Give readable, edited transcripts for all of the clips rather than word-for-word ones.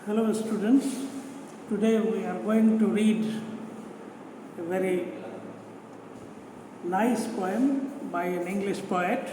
Hello students, today we are going to read a very nice poem by an English poet,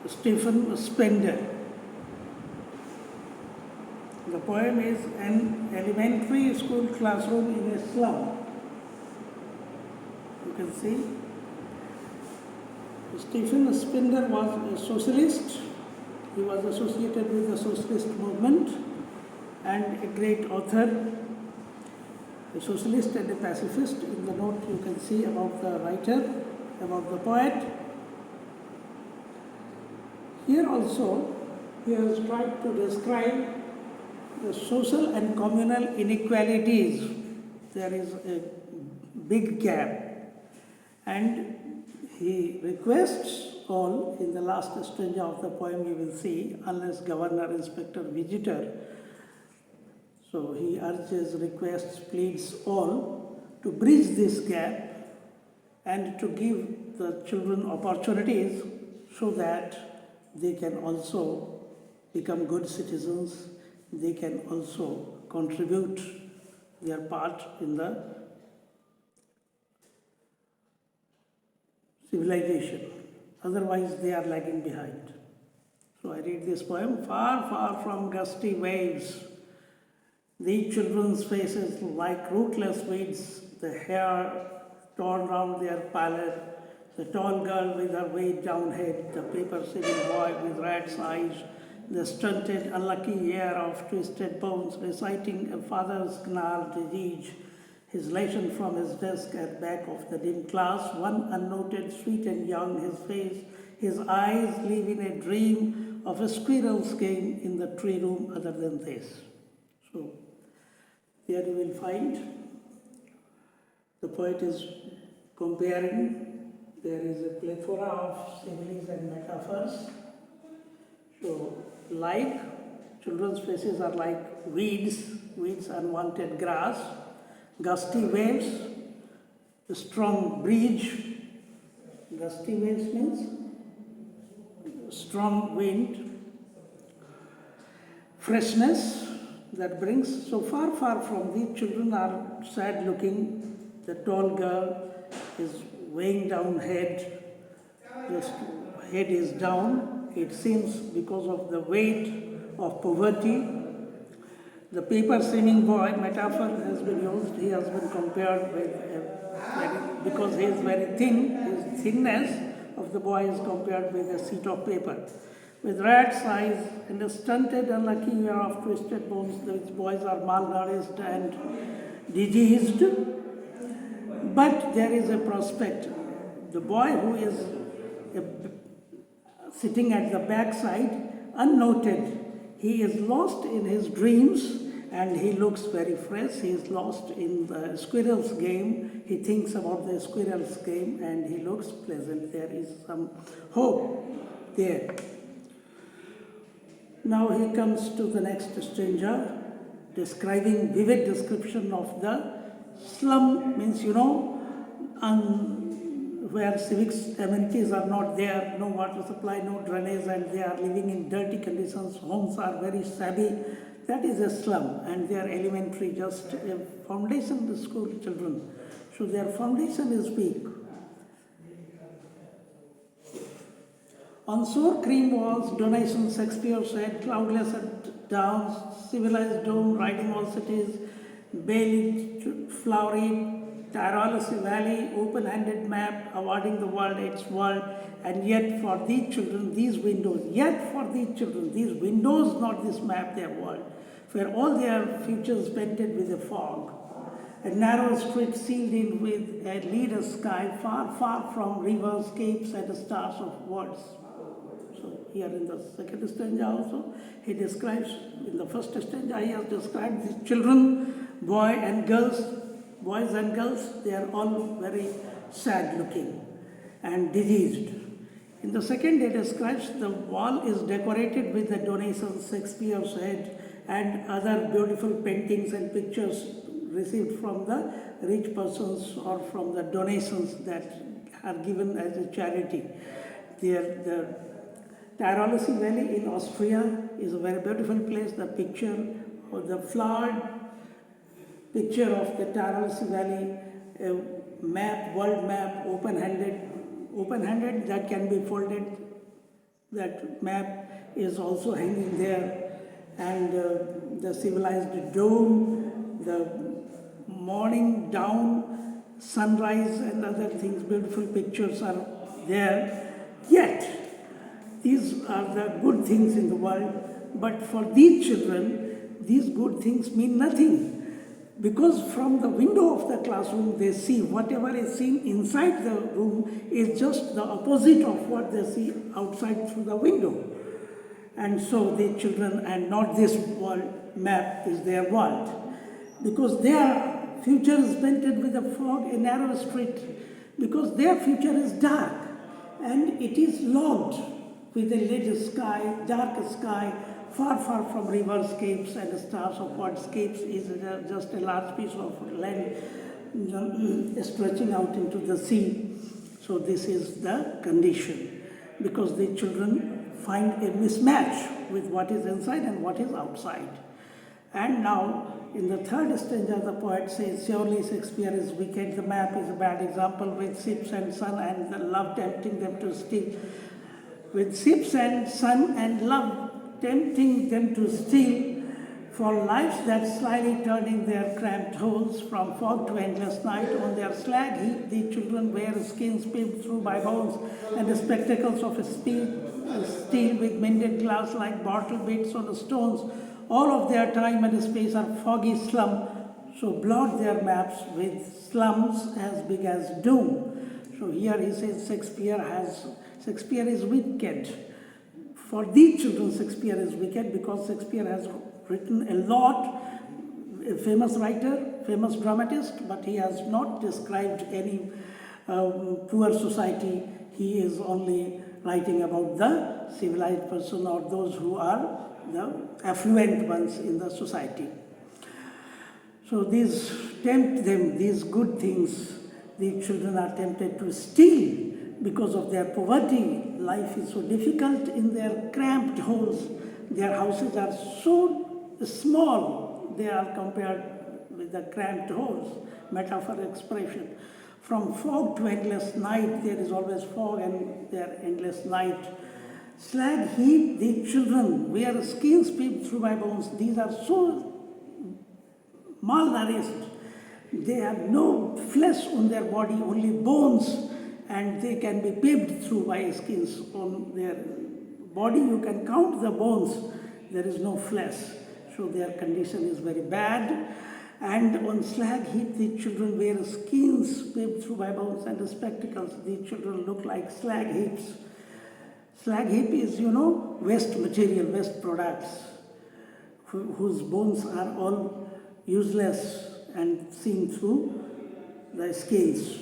Stephen Spender. The poem is An Elementary School Classroom in a Slum. You can see Stephen Spender was a socialist. He was associated with the socialist movement and a great author, a socialist and a pacifist. In the note you can see about the writer, about the poet. Here also he has tried to describe the social and communal inequalities. There is a big gap, and he requests all, in the last stanza of the poem you will see, unless governor, inspector, visitor. So he urges, requests, pleads all to bridge this gap and to give the children opportunities so that they can also become good citizens, they can also contribute their part in the civilization. Otherwise, they are lagging behind. So I read this poem. Far, far from gusty waves, these children's faces like rootless weeds, the hair torn round their pallid, the tall girl with her weighed down head, the paper-sitting boy with rat's eyes, the stunted, unlucky heir of twisted bones, reciting a father's gnarled disease, his lesson from his desk at back of the dim class, one unnoted, sweet and young, his face, his eyes live in a dream of a squirrel's game in the tree room other than this. So, here you will find the poet is comparing, there is a plethora of similes and metaphors. So, like children's faces are like weeds, unwanted grass, gusty waves, a strong breeze. Gusty waves means strong wind, freshness that brings. So far, far from these children are sad looking. The tall girl is weighing down head, just head is down. It seems because of the weight of poverty. The paper-seeming boy metaphor has been used. He has been compared with, because he is very thin, his thinness of the boy is compared with a sheet of paper. With rat's eyes and a stunted, unlucky ear of twisted bones, these boys are malnourished and diseased. But there is a prospect. The boy who is sitting at the backside, unnoted, he is lost in his dreams and he looks very fresh. He is lost in the squirrel's game. He thinks about the squirrel's game and he looks pleasant. There is some hope there. Now he comes to the next stanza, describing vivid description of the slum, means where civic amenities are not there, no water supply, no drainage, and they are living in dirty conditions. Homes are very shabby. That is a slum, and they are elementary, just a foundation school children. So their foundation is weak. On sour cream walls, donations, Shakespeare said, cloudless at downs, civilized dome, riding all cities, Bailey, flowery, Tirolese Valley, open-handed map, awarding the world its world, and yet for these children, these windows, these windows, not this map, their world, where all their futures painted with a fog. A narrow street sealed in with a leader's sky, far, far from rivers, capes, and stars of words. So here in the second stanza also, he describes, in the first stanza, he has described these children, boys and girls, they are all very sad looking and diseased. In the second, he describes the wall is decorated with the donations, Shakespeare's head, and other beautiful paintings and pictures received from the rich persons or from the donations that are given as a charity. The Tyrolese Valley in Austria is a very beautiful place. The picture of the flowered picture of the Tyrolese Valley, a map, world map, open-handed that can be folded. That map is also hanging there, and the civilized dome, the morning dawn, sunrise, and other things, beautiful pictures are there. Yet, these are the good things in the world, but for these children, these good things mean nothing. Because from the window of the classroom, they see whatever is seen inside the room is just the opposite of what they see outside through the window. And so the children, and not this world map is their world. Because their future is painted with a fog, a narrow street, because their future is dark and it is logged with a lead sky, dark sky, far, far from riverscapes and stars of waterscapes is just a large piece of land stretching out into the sea. So this is the condition, because the children find a mismatch with what is inside and what is outside. And now, in the third stanza, the poet says, surely Shakespeare is wicked, the map is a bad example, with ships and sun and the love tempting them to steal. With ships and sun and love tempting them to steal, for lives that slyly turning their cramped holes from fog to endless night. On their slag heap, the children wear skins peeled through by bones and the spectacles of steel with mended glass like bottle bits on the stones. All of their time and space are foggy slum, so blot their maps with slums as big as doom. So here he says Shakespeare is wicked. For these children, Shakespeare is wicked because Shakespeare has written a lot, a famous writer, famous dramatist, but he has not described any poor society. He is only writing about the civilized person or those who are the affluent ones in the society. So these tempt them, these good things, these children are tempted to steal because of their poverty. Life is so difficult in their cramped holes. Their houses are so small, they are compared with the cramped holes, metaphor expression. From fog to endless night, there is always fog and there endless night. Slag heap, the children wear skins peeped through by bones. These are so malnourished. They have no flesh on their body, only bones, and they can be peeped through by skins on their body. You can count the bones. There is no flesh. So their condition is very bad. And on slag heap, the children wear skins peeped through by bones and the spectacles. The children look like slag heaps. Slag heap is, waste material, waste products, whose bones are all useless and seen through the skins.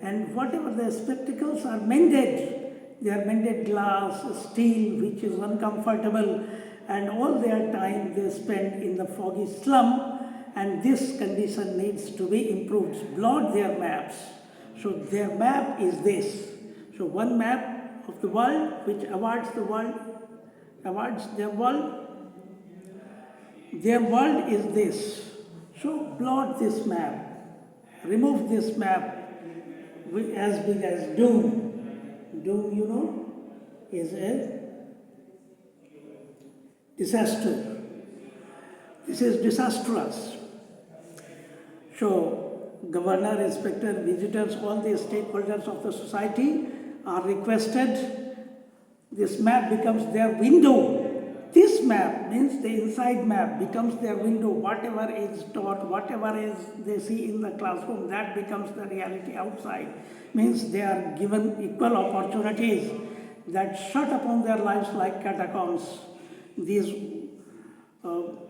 And whatever the spectacles are mended, they are mended glass, steel, which is uncomfortable, and all their time they spend in the foggy slum, and this condition needs to be improved. Blot their maps. So their map is this. So one map of the world which awards their world. Their world is this. So blot this map. Remove this map as big as doom. Doom, is a disaster. This is disastrous. So, governor, inspector, visitors, all the stakeholders of the society are requested. This map becomes their window. This map means the inside map becomes their window. Whatever is taught, whatever is they see in the classroom, that becomes the reality outside. Means they are given equal opportunities that shut upon their lives like catacombs. These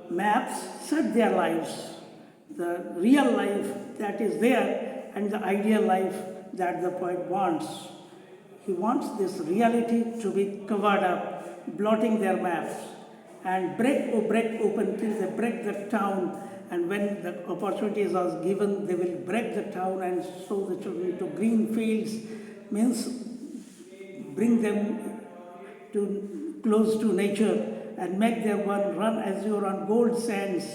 maps set their lives. The real life that is there and the ideal life that the poet wants. He wants this reality to be covered up, blotting their maps, and break open till they break the town. And when the opportunities are given, they will break the town and sow the children to green fields, means bring them to close to nature, and make their one run azure on gold sands,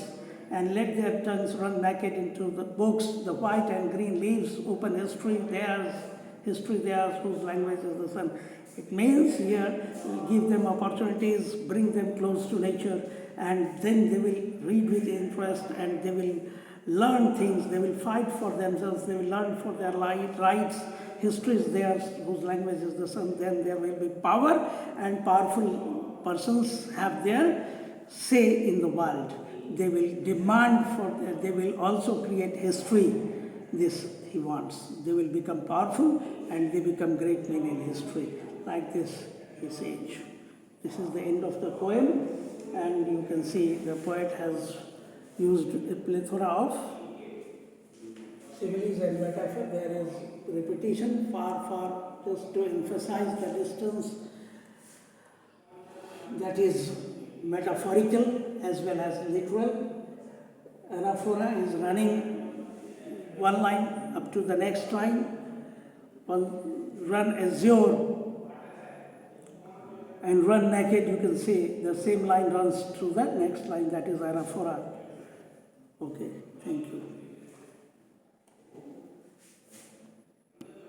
and let their tongues run naked into the books. The white and green leaves open history theirs, whose language is the sun. It means here, give them opportunities, bring them close to nature, and then they will read with interest, and they will learn things, they will fight for themselves, they will learn for their rights. History is theirs, whose language is the sun. Then there will be power, and powerful persons have their say in the world. They will demand for, they will also create history. This he wants. They will become powerful, and they become great men in history. Like this, his age. This is the end of the poem, and you can see the poet has used a plethora of similes and metaphor. There is repetition, far, just to emphasize the distance that is metaphorical as well as literal. Anaphora is running one line up to the next line. Run azure and run naked, you can see the same line runs through that next line, that is anaphora. Okay, thank you.